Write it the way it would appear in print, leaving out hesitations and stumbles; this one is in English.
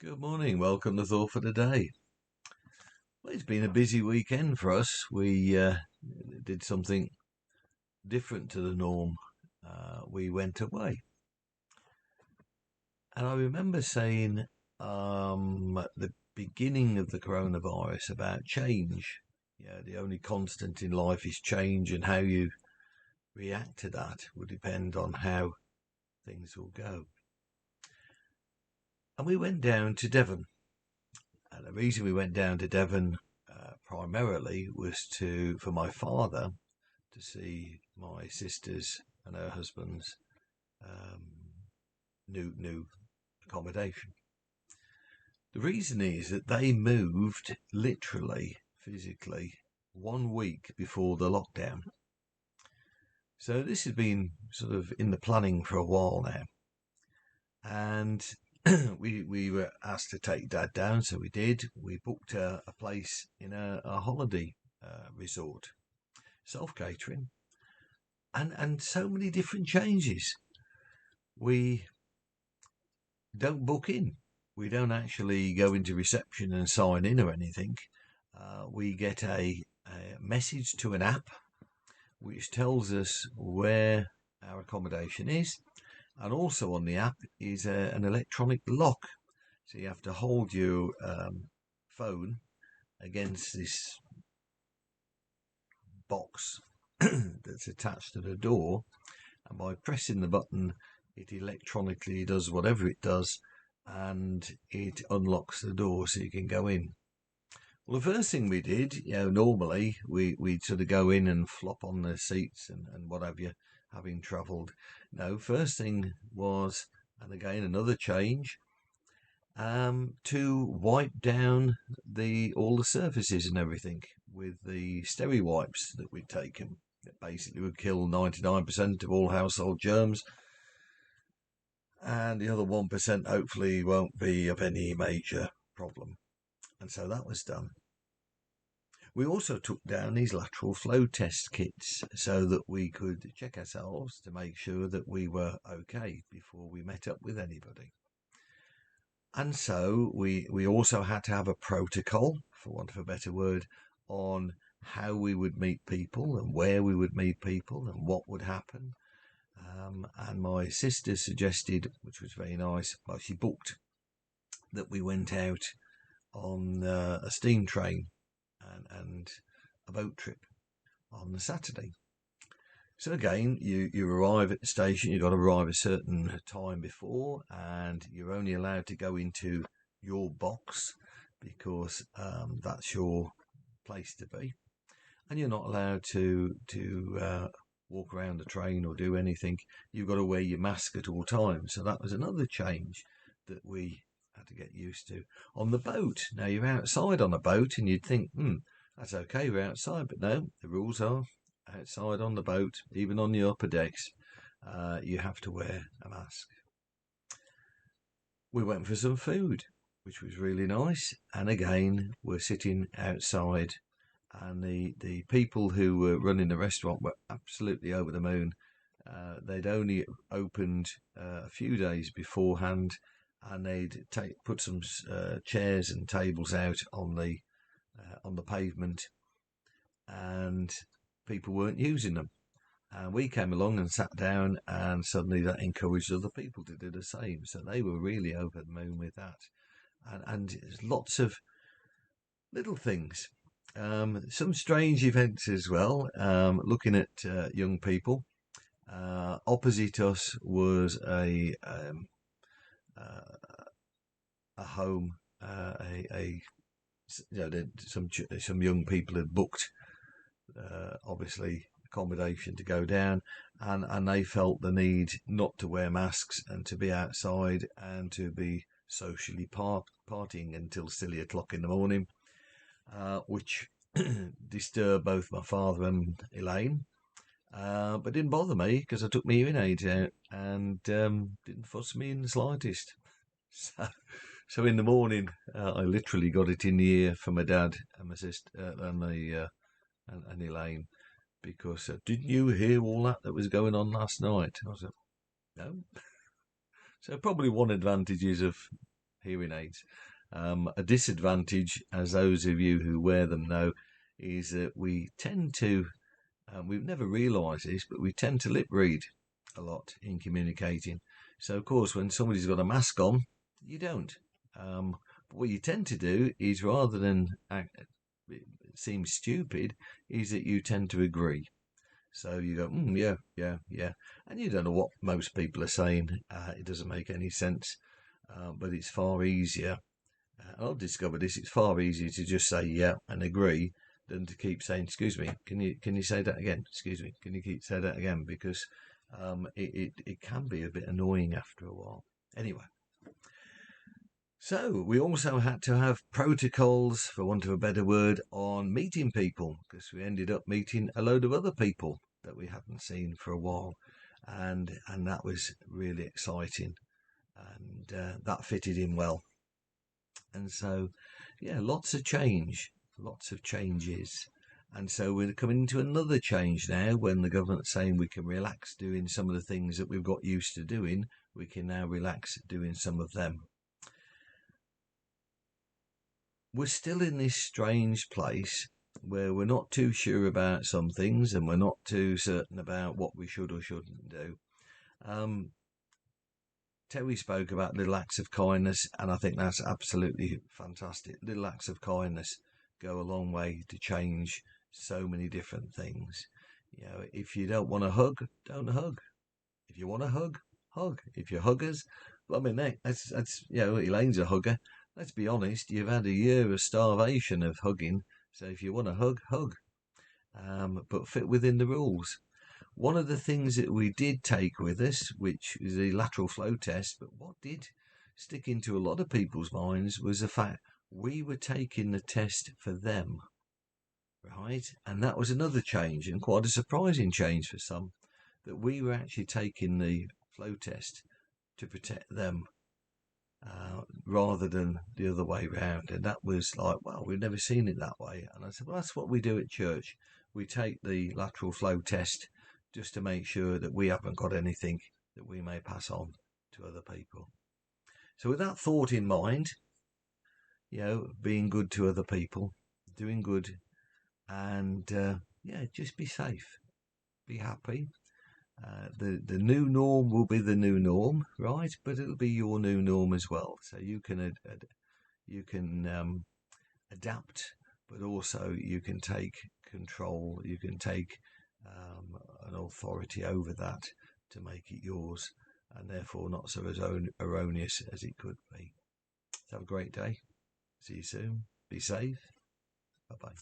Good morning. Welcome to Thought for the Day. Well, it's been a busy weekend for us. We did something different to the norm. We went away. And I remember saying at the beginning of the coronavirus about change. Yeah, the only constant in life is change, and how you react to that will depend on how things will go. And we went down to Devon. And the reason we went down to Devon primarily was for my father to see my sisters and her husband's um, new accommodation. The reason is that they moved literally, physically, 1 week before the lockdown. So this has been sort of in the planning for a while now, and we were asked to take Dad down, so we did. We booked a place in a holiday resort, self catering, and so many different changes. We don't book in. We don't actually go into reception and sign in or anything. We get a message to an app which tells us where our accommodation is, and also on the app is an electronic lock. So you have to hold your phone against this box that's attached to the door, and by pressing the button, it electronically does whatever it does, and it unlocks the door so you can go in. Well, the first thing we did, normally we'd sort of go in and flop on the seats and what have you, having travelled. No, first thing was, and again another change, to wipe down the all the surfaces and everything with the Steri wipes that we'd taken. It basically would kill 99% of all household germs, and the other 1% hopefully won't be of any major problem. And so that was done. We also took down these lateral flow test kits so that we could check ourselves to make sure that we were okay before we met up with anybody. And so we also had to have a protocol, for want of a better word, on how we would meet people and where we would meet people and what would happen. And my sister suggested, which was very nice, well, she booked that we went out on a steam train and a boat trip on the Saturday. So again, you arrive at the station, you've got to arrive a certain time before, and you're only allowed to go into your box because that's your place to be, and you're not allowed to walk around the train or do anything. You've got to wear your mask at all times. So that was another change that we had to get used to. On the boat, now you're outside on a boat, and you'd think, that's okay, we're outside, but no, the rules are outside on the boat, even on the upper decks, you have to wear a mask. We went for some food, which was really nice, and again, we're sitting outside, and the people who were running the restaurant were absolutely over the moon. They'd only opened a few days beforehand, and they'd put some chairs and tables out on the pavement, and people weren't using them. And we came along and sat down, and suddenly that encouraged other people to do the same. So they were really over the moon with that. And lots of little things. Some strange events as well. Looking at young people. Opposite us was uh, a home, some young people had booked, obviously, accommodation to go down, and they felt the need not to wear masks and to be outside and to be socially partying until silly o'clock in the morning, which disturbed both my father and Elaine. But didn't bother me because I took my hearing aids out and didn't fuss me in the slightest. So, so in the morning, I literally got it in the ear for my dad and my sister and Elaine, because didn't you hear all that was going on last night? I was like, no. So probably one advantage is of hearing aids. A disadvantage, as those of you who wear them know, is that we tend to, we've never realised this, but we tend to lip read a lot in communicating. So, of course, when somebody's got a mask on, you don't. But what you tend to do is, rather than seem stupid, is that you tend to agree. So you go, yeah, yeah, yeah. And you don't know what most people are saying. It doesn't make any sense. But it's far easier. I've discovered this. It's far easier to just say yeah and agree than to keep saying, excuse me, can you say that again? Excuse me, can you keep say that again? Because it can be a bit annoying after a while. Anyway. So we also had to have protocols, for want of a better word, on meeting people, because we ended up meeting a load of other people that we hadn't seen for a while, and that was really exciting, and that fitted in well. And so, yeah, lots of change, lots of changes. And so we're coming into another change now when the government's saying we can relax doing some of the things that we've got used to doing. We can now relax doing some of them. We're still in this strange place where we're not too sure about some things and we're not too certain about what we should or shouldn't do. Terry spoke about little acts of kindness, and I think that's absolutely fantastic. Little acts of kindness go a long way to change so many different things. You know, if you don't want to hug, don't hug. If you want to hug, hug. If you're huggers, well, I mean, that's you know, Elaine's a hugger. Let's be honest, you've had a year of starvation of hugging, so if you want to hug, hug. But fit within the rules. One of the things that we did take with us, which is the lateral flow test, but what did stick into a lot of people's minds was the fact we were taking the test for them, right? And that was another change, and quite a surprising change for some, that we were actually taking the flow test to protect them. Rather than the other way round. And that was like, well, we've never seen it that way. And I said, well, that's what we do at church. We take the lateral flow test just to make sure that we haven't got anything that we may pass on to other people. So with that thought in mind, you know, being good to other people, doing good, and yeah, just be safe, be happy. The new norm will be the new norm, right? But it'll be your new norm as well. So you can adapt, but also you can take control. You can take an authority over that to make it yours, and therefore not so as erroneous as it could be. So have a great day. See you soon. Be safe. Bye bye.